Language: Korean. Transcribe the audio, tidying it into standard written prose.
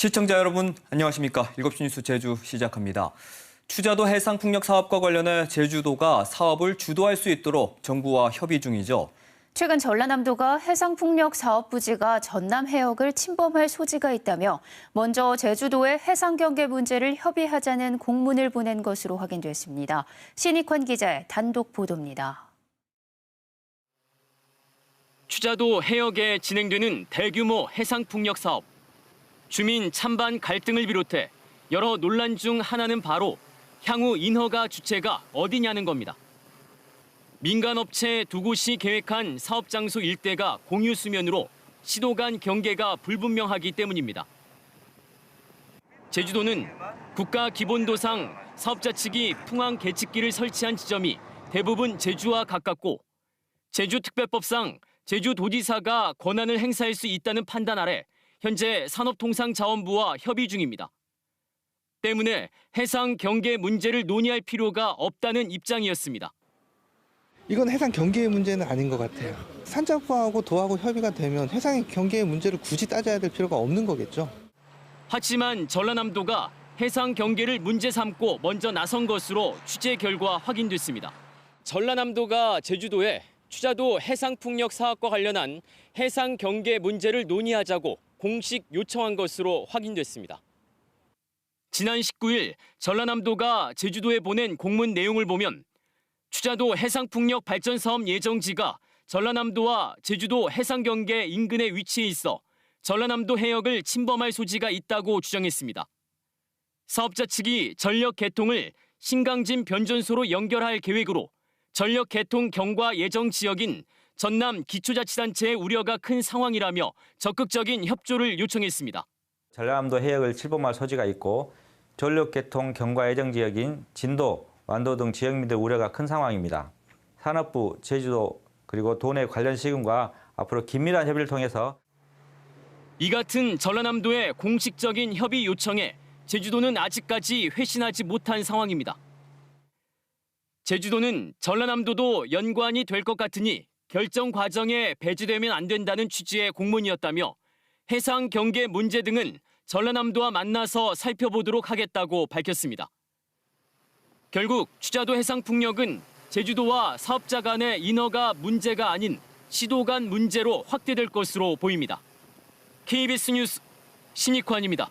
시청자 여러분, 안녕하십니까. 7시 뉴스 제주 시작합니다. 추자도 해상풍력 사업과 관련해 제주도가 사업을 주도할 수 있도록 정부와 협의 중이죠. 최근 전라남도가 해상풍력 사업 부지가 전남 해역을 침범할 소지가 있다며 먼저 제주도의 해상 경계 문제를 협의하자는 공문을 보낸 것으로 확인됐습니다. 신익환 기자의 단독 보도입니다. 추자도 해역에 진행되는 대규모 해상풍력 사업. 주민 찬반 갈등을 비롯해 여러 논란 중 하나는 바로 향후 인허가 주체가 어디냐는 겁니다. 민간업체 두 곳이 계획한 사업 장소 일대가 공유 수면으로 시도 간 경계가 불분명하기 때문입니다. 제주도는 국가기본도상 사업자 측이 풍항 계측기를 설치한 지점이 대부분 제주와 가깝고 제주특별법상 제주도지사가 권한을 행사할 수 있다는 판단 아래 현재 산업통상자원부와 협의 중입니다. 때문에 해상 경계 문제를 논의할 필요가 없다는 입장이었습니다. 이건 해상 경계의 문제는 아닌 것 같아요. 산자부하고 도하고 협의가 되면 해상 경계의 문제를 굳이 따져야 될 필요가 없는 거겠죠. 하지만 전라남도가 해상 경계를 문제 삼고 먼저 나선 것으로 취재 결과 확인됐습니다. 전라남도가 제주도에 추자도 해상풍력 사업과 관련한 해상 경계 문제를 논의하자고 공식 요청한 것으로 확인됐습니다. 지난 19일 전라남도가 제주도에 보낸 공문 내용을 보면 추자도 해상풍력 발전 사업 예정지가 전라남도와 제주도 해상경계 인근에 위치해 있어 전라남도 해역을 침범할 소지가 있다고 주장했습니다. 사업자 측이 전력 개통을 신강진 변전소로 연결할 계획으로 전력 개통 경과 예정 지역인 전남 기초자치단체의 우려가 큰 상황이라며 적극적인 협조를 요청했습니다. 전라남도 해역을 침범할 소지가 있고 전력 개통 경과 예정 지역인 진도, 완도 등 지역민들 우려가 큰 상황입니다. 산업부, 제주도 그리고 도내 관련 시군과 앞으로 긴밀한 협의를 통해서 이 같은 전라남도의 공식적인 협의 요청에 제주도는 아직까지 회신하지 못한 상황입니다. 제주도는 전라남도도 연관이 될 것 같으니 결정 과정에 배제되면 안 된다는 취지의 공문이었다며 해상 경계 문제 등은 전라남도와 만나서 살펴보도록 하겠다고 밝혔습니다. 결국 추자도 해상풍력은 제주도와 사업자 간의 인허가 문제가 아닌 시도 간 문제로 확대될 것으로 보입니다. KBS 뉴스 신익환입니다.